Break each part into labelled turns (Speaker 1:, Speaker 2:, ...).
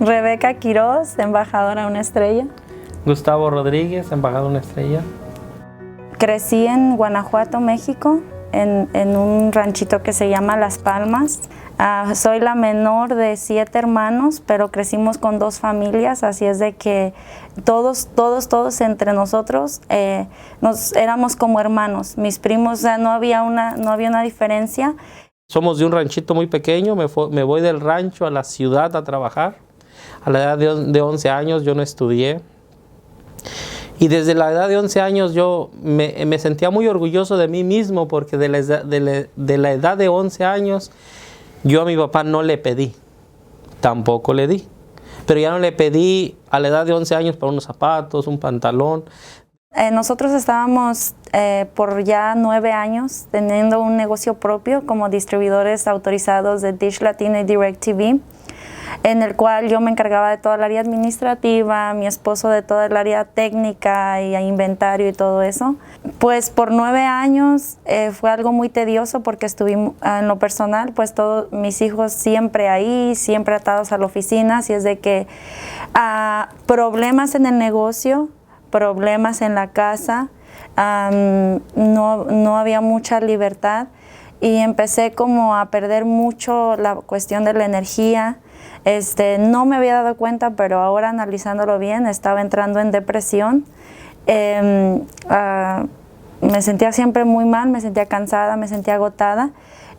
Speaker 1: Rebeca Quiroz, embajadora Una Estrella.
Speaker 2: Gustavo Rodríguez, embajador Una Estrella.
Speaker 1: Crecí en Guanajuato, México, en un ranchito que se llama Las Palmas. Soy la menor de 7 hermanos, pero crecimos con 2 familias, así es de que todos entre nosotros éramos como hermanos. Mis primos, o sea, no había una diferencia.
Speaker 2: Somos de un ranchito muy pequeño, me voy del rancho a la ciudad a trabajar. A la edad de 11 años yo no estudié. Y desde la edad de 11 años yo me sentía muy orgulloso de mí mismo, porque de la edad de 11 años yo a mi papá no le pedí, tampoco le di. Pero ya no le pedí a la edad de 11 años para unos zapatos, un pantalón.
Speaker 1: Nosotros estábamos por ya 9 años teniendo un negocio propio como distribuidores autorizados de Dish Latino y DirecTV, en el cual yo me encargaba de toda el área administrativa, mi esposo de toda el área técnica y inventario y todo eso. Pues por 9 años fue algo muy tedioso, porque estuvimos en lo personal, pues todos mis hijos siempre ahí, siempre atados a la oficina, así es de que problemas en el negocio, problemas en la casa, no había mucha libertad, y empecé como a perder mucho la cuestión de la energía. No me había dado cuenta, pero ahora analizándolo bien, estaba entrando en depresión. Me sentía siempre muy mal, me sentía cansada, me sentía agotada,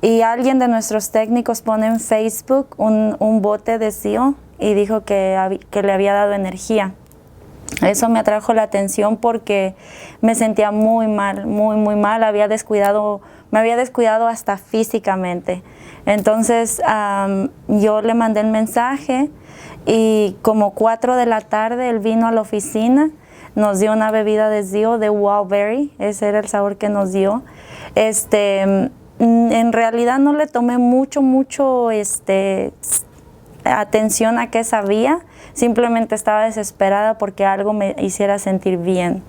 Speaker 1: y alguien de nuestros técnicos pone en Facebook un bote de SEAL y dijo que le había dado energía. Eso me atrajo la atención porque me sentía muy mal, muy mal. Me había descuidado hasta físicamente. Entonces yo le mandé el mensaje, y como 4 de la tarde él vino a la oficina, nos dio una bebida de SEAL, de Wildberry, ese era el sabor que nos dio. En realidad no le tomé mucho atención a qué sabía, simplemente estaba desesperada porque algo me hiciera sentir bien.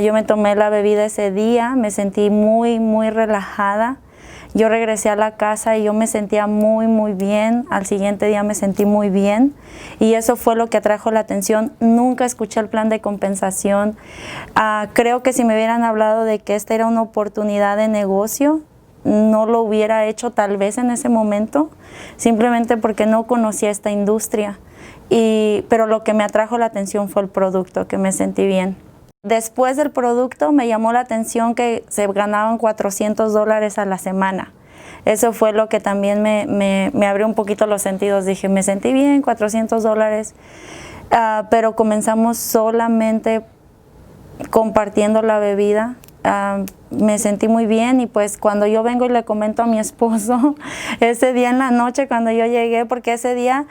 Speaker 1: Yo me tomé la bebida ese día, me sentí muy relajada. Yo regresé a la casa y yo me sentía muy bien. Al siguiente día me sentí muy bien, y eso fue lo que atrajo la atención. Nunca escuché el plan de compensación. Creo que si me hubieran hablado de que esta era una oportunidad de negocio, no lo hubiera hecho tal vez en ese momento, simplemente porque no conocía esta industria. Pero lo que me atrajo la atención fue el producto, que me sentí bien. Después del producto me llamó la atención que se ganaban $400 a la semana. Eso fue lo que también me abrió un poquito los sentidos. Dije, me sentí bien, $400. Pero comenzamos solamente compartiendo la bebida. Me sentí muy bien, y pues cuando yo vengo y le comento a mi esposo, ese día en la noche cuando yo llegué, porque ese día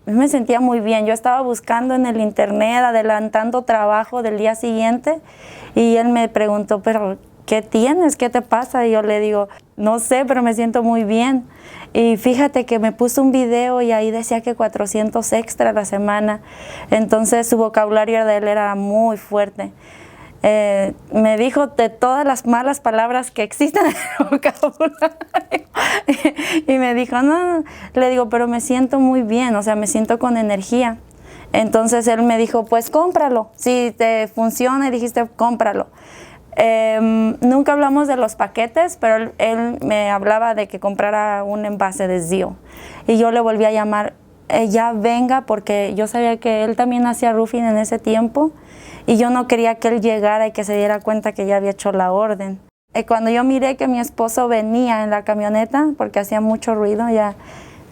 Speaker 1: me sentía muy bien. Yo estaba buscando en el internet, adelantando trabajo del día siguiente, y él me preguntó, pero ¿qué tienes? ¿Qué te pasa? Y yo le digo, no sé, pero me siento muy bien. Y fíjate que me puso un video y ahí decía que 400 extra a la semana. Entonces su vocabulario de él era muy fuerte. Me dijo de todas las malas palabras que existen en el vocabulario. Y me dijo, no, le digo, pero me siento muy bien, o sea, me siento con energía. Entonces él me dijo, pues cómpralo, si te funciona, y dijiste, cómpralo. Nunca hablamos de los paquetes, pero él me hablaba de que comprara un envase de SEAL. Y yo le volví a llamar, ya venga, porque yo sabía que él también hacía roofing en ese tiempo, y yo no quería que él llegara y que se diera cuenta que ya había hecho la orden. Cuando yo miré que mi esposo venía en la camioneta, porque hacía mucho ruido, ya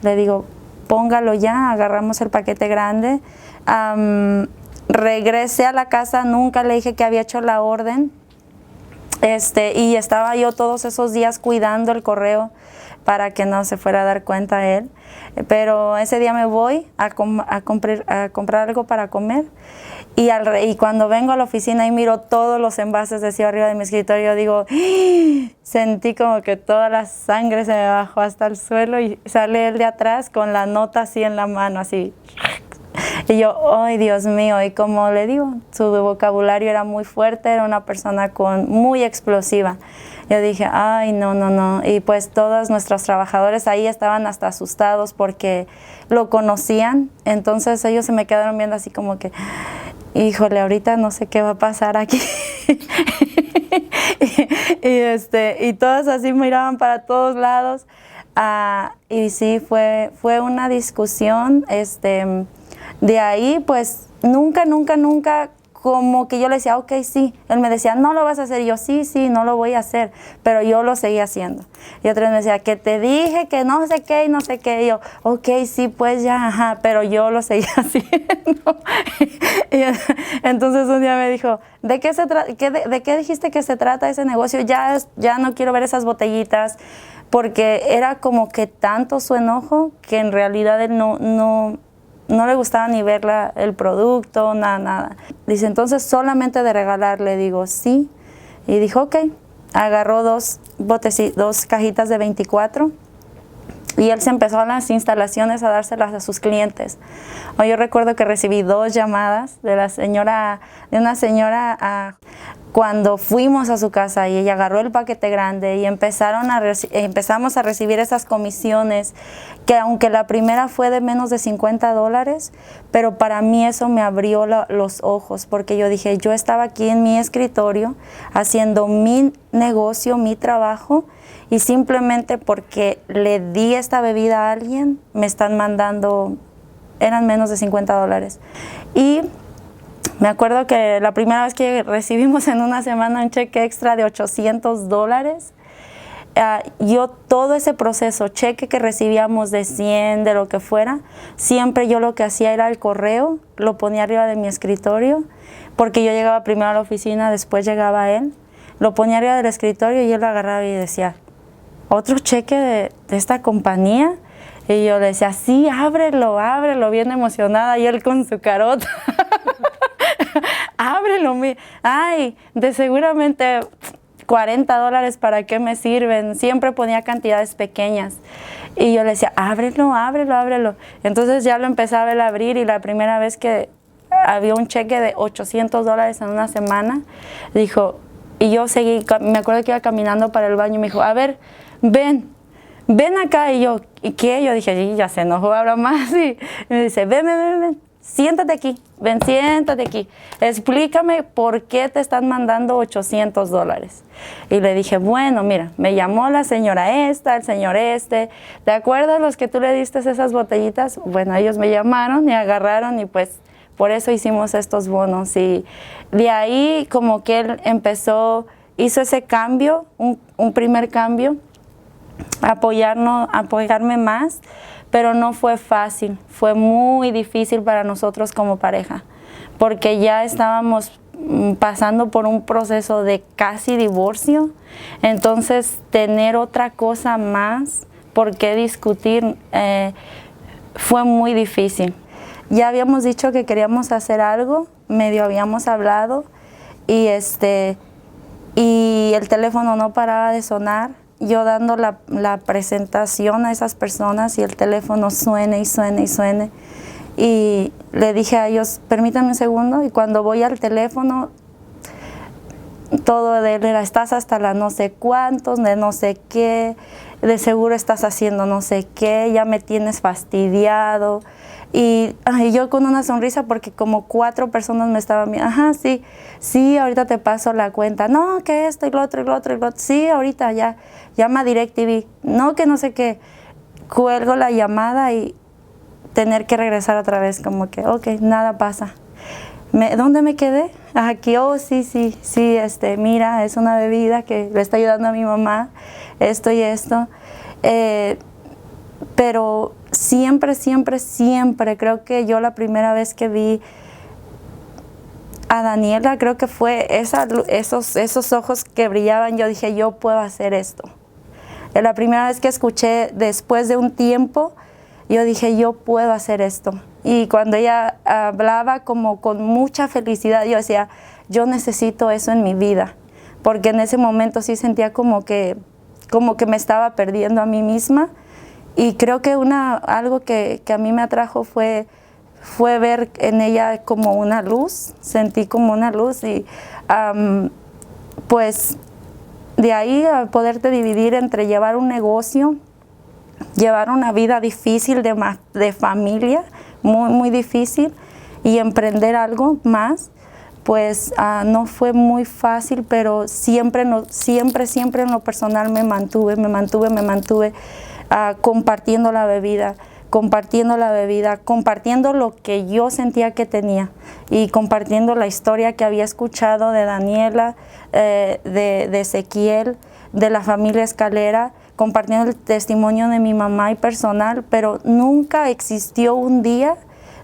Speaker 1: le digo, póngalo ya, agarramos el paquete grande. Regresé a la casa, nunca le dije que había hecho la orden. Y estaba yo todos esos días cuidando el correo para que no se fuera a dar cuenta él. Pero ese día me voy a comprar algo para comer, y cuando vengo a la oficina y miro todos los envases de SEAL arriba de mi escritorio, digo, sentí como que toda la sangre se me bajó hasta el suelo, y sale él de atrás con la nota así en la mano, así. Y yo, ay, Dios mío, y como le digo, su vocabulario era muy fuerte, era una persona muy explosiva. Yo dije, ay, no, no, no. Y pues todos nuestros trabajadores ahí estaban hasta asustados porque lo conocían. Entonces ellos se me quedaron viendo así como que, híjole, ahorita no sé qué va a pasar aquí. y todos así miraban para todos lados. Y sí, fue una discusión. De ahí, pues, nunca como que yo le decía, ok, sí. Él me decía, no lo vas a hacer. Y yo, sí, no lo voy a hacer. Pero yo lo seguía haciendo. Y otra vez me decía, que te dije que no sé qué y no sé qué. Y yo, ok, sí, pues ya, ajá. Pero yo lo seguía haciendo. Y entonces un día me dijo, ¿de qué dijiste que se trata ese negocio? Ya no quiero ver esas botellitas. Porque era como que tanto su enojo que en realidad él no le gustaba ni ver el producto, nada. Dice, entonces solamente de regalar, le digo, sí. Y dijo, ok. Agarró dos cajitas de 24 y él se empezó a las instalaciones a dárselas a sus clientes. Yo recuerdo que recibí 2 llamadas de una señora cuando fuimos a su casa y ella agarró el paquete grande y empezamos a recibir esas comisiones, que aunque la primera fue de menos de $50, pero para mí eso me abrió los ojos, porque yo dije, yo estaba aquí en mi escritorio haciendo mi negocio, mi trabajo, y simplemente porque le di esta bebida a alguien, me están mandando, eran menos de $50. Y me acuerdo que la primera vez que recibimos en una semana un cheque extra de $800, yo todo ese proceso, cheque que recibíamos de 100, de lo que fuera, siempre yo lo que hacía era el correo, lo ponía arriba de mi escritorio, porque yo llegaba primero a la oficina, después llegaba él, lo ponía arriba del escritorio y él lo agarraba y decía, ¿otro cheque de esta compañía? Y yo le decía, sí, ábrelo, bien emocionada, y él con su carota. Ábrelo, ay, de seguramente $40, ¿para qué me sirven? Siempre ponía cantidades pequeñas. Y yo le decía, ábrelo. Entonces ya lo empezaba a abrir, y la primera vez que había un cheque de $800 en una semana, dijo, y yo seguí, me acuerdo que iba caminando para el baño y me dijo, a ver, ven acá. Y yo, ¿y qué? Yo dije, sí, ya se enojó ahora más. Y me dice, ven. Siéntate aquí, siéntate aquí. Explícame por qué te están mandando $800. Y le dije, bueno, mira, me llamó la señora esta, el señor este. ¿Te acuerdas los que tú le diste esas botellitas? Bueno, ellos me llamaron y agarraron, y pues por eso hicimos estos bonos. Y de ahí como que él hizo ese cambio, un primer cambio, apoyarme más. Pero no fue fácil, fue muy difícil para nosotros como pareja, porque ya estábamos pasando por un proceso de casi divorcio. Entonces tener otra cosa más por qué discutir fue muy difícil. Ya habíamos dicho que queríamos hacer algo, medio habíamos hablado, y el teléfono no paraba de sonar. Yo dando la presentación a esas personas, y el teléfono suene. Y le dije a ellos, permítanme un segundo, y cuando voy al teléfono, todo de él era, estás hasta la no sé cuántos, de no sé qué, de seguro estás haciendo no sé qué, ya me tienes fastidiado. Y yo con una sonrisa, porque como 4 personas me estaban viendo, ajá, sí, ahorita te paso la cuenta, no, que esto y lo otro, sí, ahorita ya, llama a DirecTV, no, que no sé qué. Cuelgo la llamada y tener que regresar otra vez, como que, ok, nada pasa. ¿Dónde me quedé? Aquí, sí, mira, es una bebida que le está ayudando a mi mamá, esto y esto. Pero siempre, creo que yo la primera vez que vi a Daniela, creo que fue esos ojos que brillaban, yo dije, yo puedo hacer esto. La primera vez que escuché, después de un tiempo, yo dije, yo puedo hacer esto. Y cuando ella hablaba como con mucha felicidad, yo decía, yo necesito eso en mi vida. Porque en ese momento sí sentía como que me estaba perdiendo a mí misma. Y creo que algo que a mí me atrajo fue fue ver en ella como una luz, sentí como una luz y pues de ahí a poderte dividir entre llevar un negocio, llevar una vida difícil de familia, muy, muy difícil, y emprender algo más, pues no fue muy fácil, pero siempre en lo personal me mantuve compartiendo la bebida, compartiendo lo que yo sentía que tenía y compartiendo la historia que había escuchado de Daniela, de Ezequiel, de la familia Escalera, compartiendo el testimonio de mi mamá y personal, pero nunca existió un día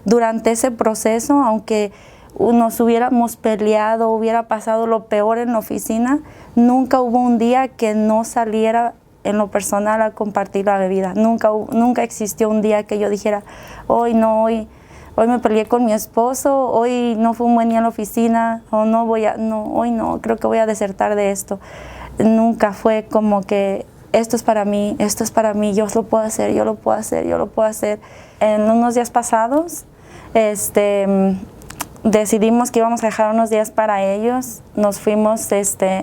Speaker 1: durante ese proceso, aunque nos hubiéramos peleado, hubiera pasado lo peor en la oficina, nunca hubo un día que no saliera en lo personal a compartir la bebida. Nunca existió un día que yo dijera, hoy me peleé con mi esposo, hoy no fue un buen día en la oficina, o hoy no, creo que voy a desertar de esto. Nunca fue como que esto es para mí, yo lo puedo hacer. En unos días pasados, decidimos que íbamos a dejar unos días para ellos, nos fuimos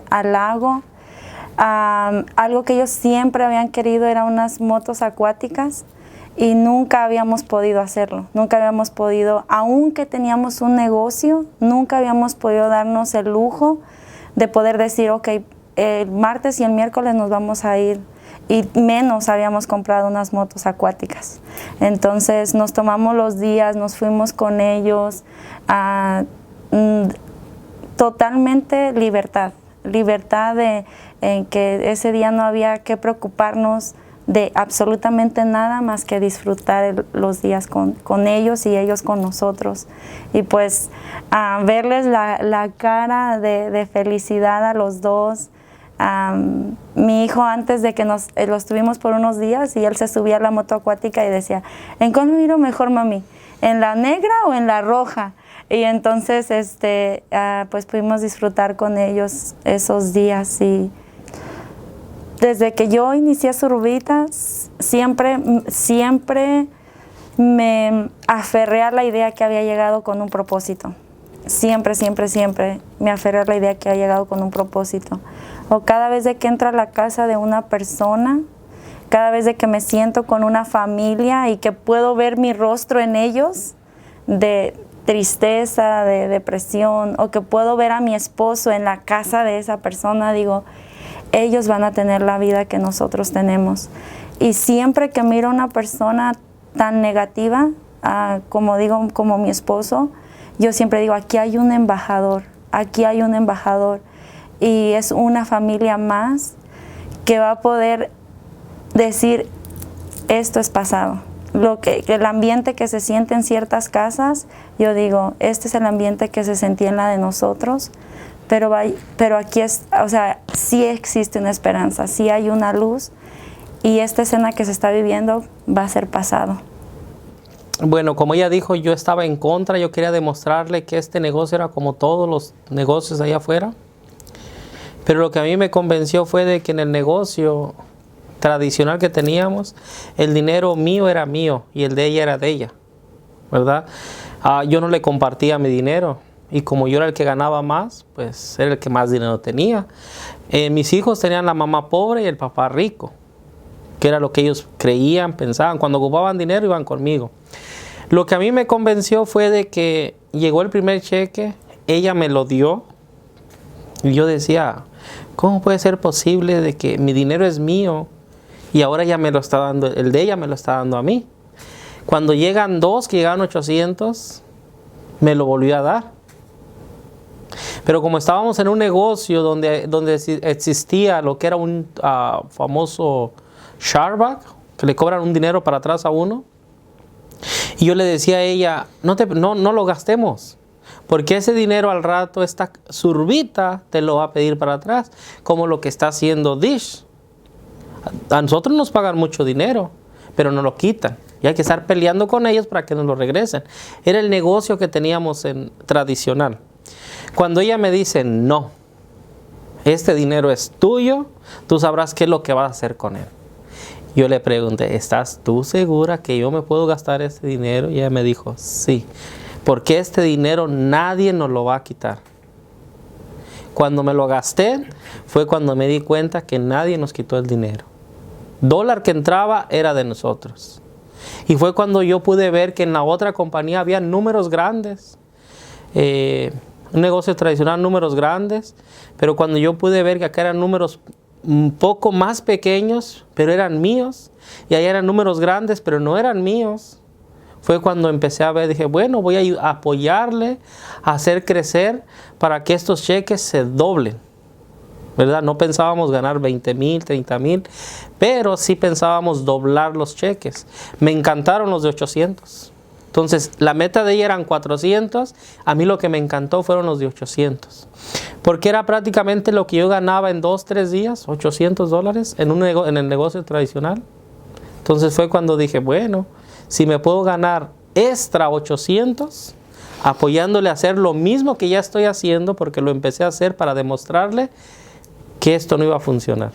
Speaker 1: al lago. Algo que ellos siempre habían querido era unas motos acuáticas y nunca habíamos podido hacerlo, aunque teníamos un negocio, nunca habíamos podido darnos el lujo de poder decir, ok, el martes y el miércoles nos vamos a ir, y menos habíamos comprado unas motos acuáticas. Entonces nos tomamos los días, nos fuimos con ellos, totalmente libertad en que ese día no había que preocuparnos de absolutamente nada más que disfrutar los días con ellos y ellos con nosotros. Y pues verles la cara de felicidad a los dos. Mi hijo, antes de que los tuvimos por unos días, y él se subía a la moto acuática y decía, ¿en cuál me miro mejor, mami? ¿En la negra o en la roja? Y entonces pues pudimos disfrutar con ellos esos días. Y desde que yo inicié Surbitas, siempre me aferré a la idea que había llegado con un propósito. Siempre me aferré a la idea que había llegado con un propósito. O cada vez de que entro a la casa de una persona, cada vez de que me siento con una familia y que puedo ver mi rostro en ellos de tristeza, de depresión, o que puedo ver a mi esposo en la casa de esa persona, digo, ellos van a tener la vida que nosotros tenemos. Y siempre que miro a una persona tan negativa, como mi esposo, yo siempre digo, aquí hay un embajador, y es una familia más que va a poder decir, esto es pasado. El ambiente que se siente en ciertas casas, yo digo, este es el ambiente que se sentía en la de nosotros, pero aquí sí existe una esperanza, sí hay una luz, y esta escena que se está viviendo va a ser pasado.
Speaker 2: Bueno, como ella dijo, yo estaba en contra, yo quería demostrarle que este negocio era como todos los negocios allá afuera. Pero lo que a mí me convenció fue de que en el negocio tradicional que teníamos, el dinero mío era mío y el de ella era de ella, ¿verdad? Yo no le compartía mi dinero, y como yo era el que ganaba más, pues era el que más dinero tenía. Mis hijos tenían la mamá pobre y el papá rico, que era lo que ellos creían, pensaban. Cuando ocupaban dinero iban conmigo. Lo que a mí me convenció fue de que llegó el primer cheque, ella me lo dio, y yo decía, ¿cómo puede ser posible de que mi dinero es mío y ahora ella me lo está dando, el de ella me lo está dando a mí? Cuando llegan dos, que llegaron 800, me lo volvió a dar. Pero como estábamos en un negocio donde existía lo que era un famoso chargeback, que le cobran un dinero para atrás a uno, y yo le decía a ella, no lo gastemos, porque ese dinero al rato, esta Surbita te lo va a pedir para atrás, como lo que está haciendo Dish. A nosotros nos pagan mucho dinero, pero nos lo quitan, y hay que estar peleando con ellos para que nos lo regresen. Era el negocio que teníamos tradicional. Cuando ella me dice, no, este dinero es tuyo, tú sabrás qué es lo que vas a hacer con él. Yo le pregunté, ¿estás tú segura que yo me puedo gastar ese dinero? Y ella me dijo, sí, porque este dinero nadie nos lo va a quitar. Cuando me lo gasté, fue cuando me di cuenta que nadie nos quitó el dinero. Dólar que entraba era de nosotros. Y fue cuando yo pude ver que en la otra compañía había números grandes. Un negocio tradicional, números grandes. Pero cuando yo pude ver que acá eran números un poco más pequeños, pero eran míos. Y allá eran números grandes, pero no eran míos. Fue cuando empecé a ver, dije, bueno, voy a apoyarle, a hacer crecer para que estos cheques se doblen, ¿verdad? No pensábamos ganar 20,000, 30,000, pero sí pensábamos doblar los cheques. Me encantaron los de 800. Entonces, la meta de ella eran 400, a mí lo que me encantó fueron los de 800. Porque era prácticamente lo que yo ganaba en 2, 3 días, $800 en el negocio tradicional. Entonces fue cuando dije, bueno, si me puedo ganar extra 800, apoyándole a hacer lo mismo que ya estoy haciendo, porque lo empecé a hacer para demostrarle que esto no iba a funcionar.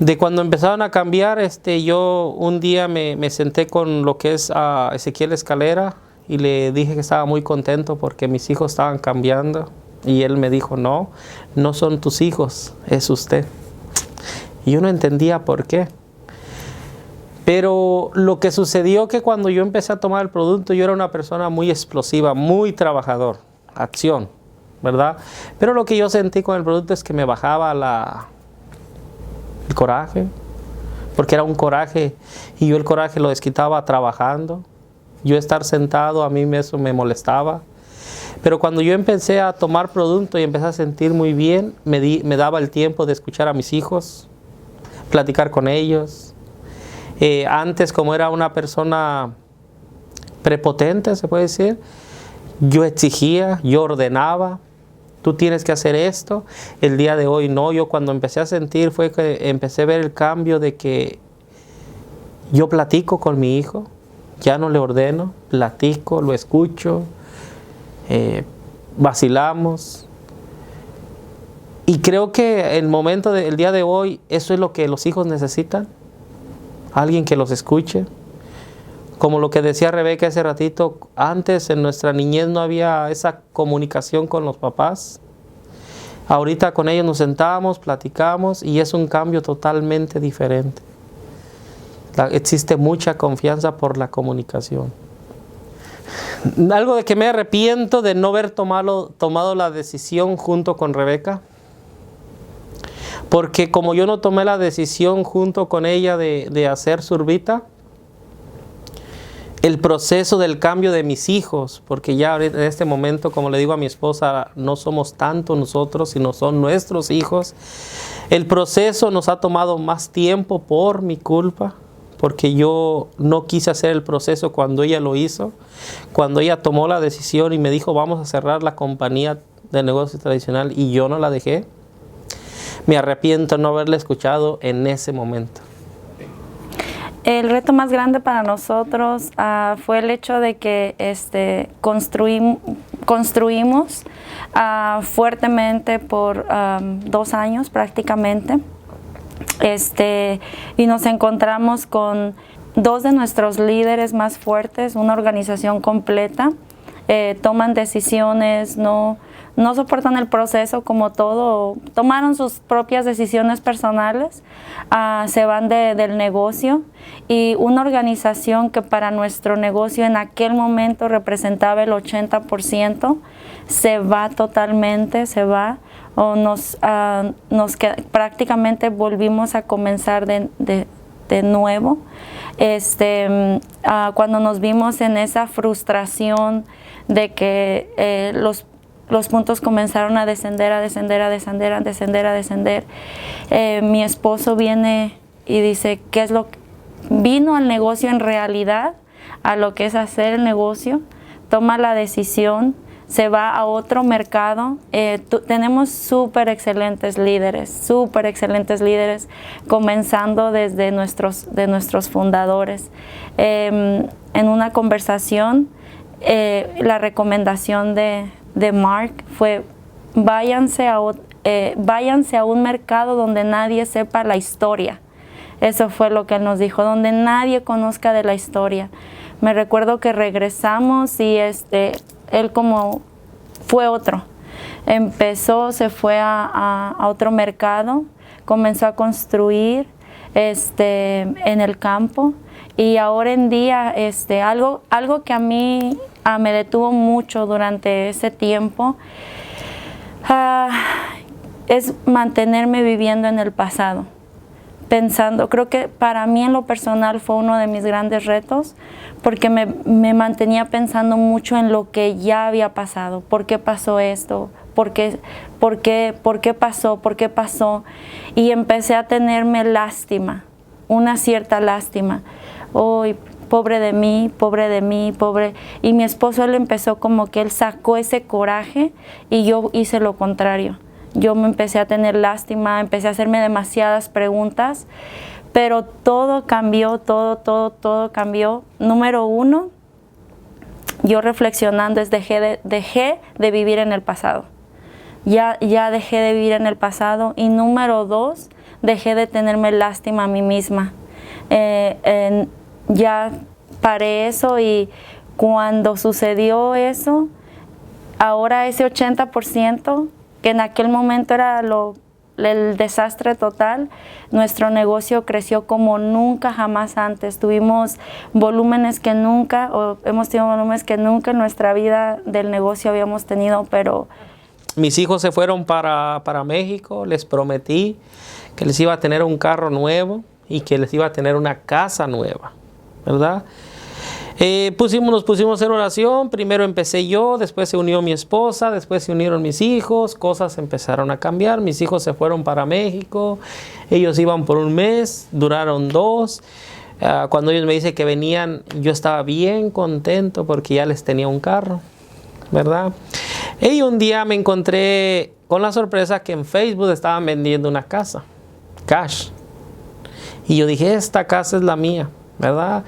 Speaker 2: De cuando empezaron a cambiar, yo un día me senté con lo que es Ezequiel Escalera y le dije que estaba muy contento porque mis hijos estaban cambiando. Y él me dijo, no son tus hijos, es usted. Y yo no entendía por qué. Pero lo que sucedió que cuando yo empecé a tomar el producto, yo era una persona muy explosiva, muy trabajador, acción, ¿verdad? Pero lo que yo sentí con el producto es que me bajaba el coraje, porque era un coraje, y yo el coraje lo desquitaba trabajando. Yo estar sentado, a mí eso me molestaba. Pero cuando yo empecé a tomar producto y empecé a sentir muy bien, me daba el tiempo de escuchar a mis hijos, platicar con ellos. Antes, como era una persona prepotente, se puede decir, yo exigía, yo ordenaba, tú tienes que hacer esto. El día de hoy no, yo cuando empecé a sentir fue que empecé a ver el cambio de que yo platico con mi hijo, ya no le ordeno, platico, lo escucho, vacilamos. Y creo que el día de hoy, eso es lo que los hijos necesitan. Alguien que los escuche. Como lo que decía Rebeca hace ratito, antes en nuestra niñez no había esa comunicación con los papás. Ahorita con ellos nos sentamos, platicamos y es un cambio totalmente diferente. Existe mucha confianza por la comunicación. Algo de que me arrepiento de no haber tomado la decisión junto con Rebeca. Porque como yo no tomé la decisión junto con ella de hacer Surbita, el proceso del cambio de mis hijos, porque ya en este momento, como le digo a mi esposa, no somos tanto nosotros, sino son nuestros hijos. El proceso nos ha tomado más tiempo por mi culpa, porque yo no quise hacer el proceso cuando ella lo hizo. Cuando ella tomó la decisión y me dijo, vamos a cerrar la compañía de negocio tradicional, y yo no la dejé. Me arrepiento de no haberla escuchado en ese momento.
Speaker 1: El reto más grande para nosotros fue el hecho de que construimos fuertemente por 2 años prácticamente. Y nos encontramos con 2 de nuestros líderes más fuertes, una organización completa. Toman decisiones, no soportan el proceso como todo, tomaron sus propias decisiones personales, se van del negocio, y una organización que para nuestro negocio en aquel momento representaba el 80%, se va totalmente, prácticamente volvimos a comenzar de nuevo. Cuando nos vimos en esa frustración de que los puntos comenzaron a descender, mi esposo viene y dice, ¿qué es lo que vino al negocio en realidad? A lo que es hacer el negocio, toma la decisión, se va a otro mercado. Tenemos súper excelentes líderes, comenzando desde nuestros fundadores. En una conversación, la recomendación de Mark fue, váyanse a un mercado donde nadie sepa la historia. Eso fue lo que Él nos dijo, donde nadie conozca de la historia. Me recuerdo que regresamos y Él como fue otro. Empezó, se fue a otro mercado, comenzó a construir en el campo. Y ahora en día, algo que a mí me detuvo mucho durante ese tiempo, es mantenerme viviendo en el pasado. Pensando, creo que para mí en lo personal fue uno de mis grandes retos, porque me mantenía pensando mucho en lo que ya había pasado. ¿Por qué pasó esto? ¿Por qué pasó? ¿Por qué pasó? Y empecé a tenerme lástima, una cierta lástima. ¡Ay, pobre de mí, pobre! Y mi esposo, él empezó como que él sacó ese coraje y yo hice lo contrario. Yo me empecé a tener lástima, empecé a hacerme demasiadas preguntas, pero todo cambió, todo cambió. Número 1, yo reflexionando dejé de vivir en el pasado. Ya dejé de vivir en el pasado. Y número 2, dejé de tenerme lástima a mí misma. Ya paré eso, y cuando sucedió eso, ahora ese 80%, que en aquel momento era el desastre total, nuestro negocio creció como nunca jamás antes. Tuvimos volúmenes que nunca, hemos tenido volúmenes que nunca en nuestra vida del negocio habíamos tenido, pero...
Speaker 2: Mis hijos se fueron para México, les prometí que les iba a tener un carro nuevo y que les iba a tener una casa nueva, ¿verdad? Nos pusimos en oración. Primero empecé yo, después se unió mi esposa, después se unieron mis hijos. Cosas empezaron a cambiar. Mis hijos se fueron para México. Ellos iban por un mes, duraron 2. Cuando ellos me dicen que venían, yo estaba bien contento porque ya les tenía un carro, ¿verdad? Y un día me encontré con la sorpresa que en Facebook estaban vendiendo una casa, cash. Y yo dije, esta casa es la mía, ¿verdad?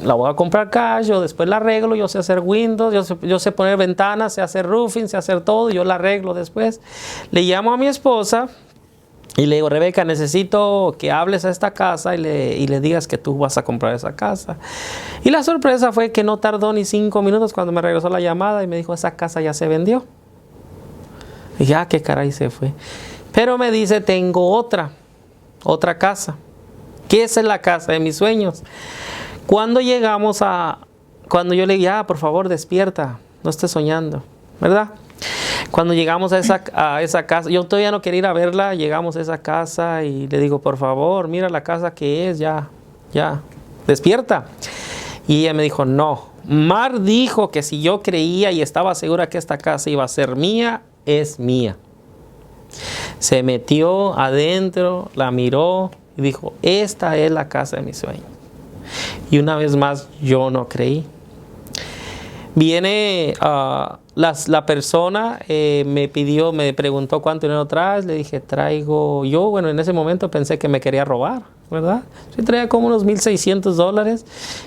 Speaker 2: La voy a comprar cash, yo después la arreglo, yo sé hacer Windows, yo sé poner ventanas, sé hacer roofing, sé hacer todo, yo la arreglo después. Le llamo a mi esposa y le digo, Rebeca, necesito que hables a esta casa y le digas que tú vas a comprar esa casa. Y la sorpresa fue que no tardó ni 5 minutos cuando me regresó la llamada y me dijo, esa casa ya se vendió. Y dije, qué caray, se fue. Pero me dice, tengo otra casa, que esa es la casa de mis sueños. Cuando yo le dije, por favor, despierta, no estés soñando, ¿verdad? Cuando llegamos a esa casa, yo todavía no quería ir a verla, llegamos a esa casa y le digo, por favor, mira la casa que es, ya, despierta. Y ella me dijo, no, Mar dijo que si yo creía y estaba segura que esta casa iba a ser mía, es mía. Se metió adentro, la miró y dijo, esta es la casa de mis sueños. Y una vez más, yo no creí. Viene la persona, me preguntó cuánto dinero traes. Le dije, traigo, bueno, en ese momento pensé que me quería robar, ¿verdad? Yo traía como unos $1,600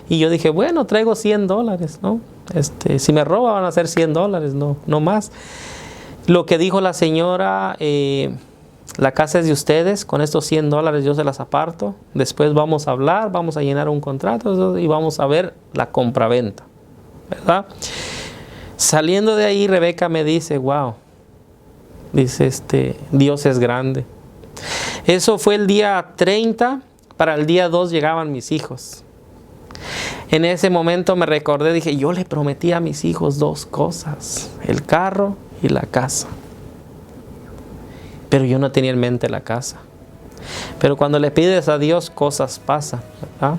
Speaker 2: y yo dije, bueno, traigo $100, ¿no? Si me roba van a ser $100, no más. Lo que dijo la señora, la casa es de ustedes, con estos $100 yo se las aparto, después vamos a hablar, vamos a llenar un contrato y vamos a ver la compraventa, ¿verdad? Saliendo de ahí, Rebeca me dice, wow, dice, Dios es grande. Eso fue el día 30, para el día 2 llegaban mis hijos. En ese momento me recordé, dije, yo le prometí a mis hijos 2 cosas, el carro y la casa. Pero yo no tenía en mente la casa. Pero cuando le pides a Dios, cosas pasan, ¿verdad?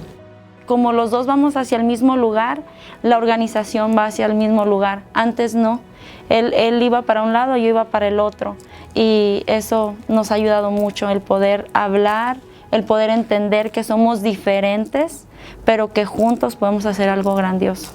Speaker 1: Como los dos vamos hacia el mismo lugar, la organización va hacia el mismo lugar. Antes no. Él iba para un lado, yo iba para el otro. Y eso nos ha ayudado mucho, el poder hablar, el poder entender que somos diferentes, pero que juntos podemos hacer algo grandioso.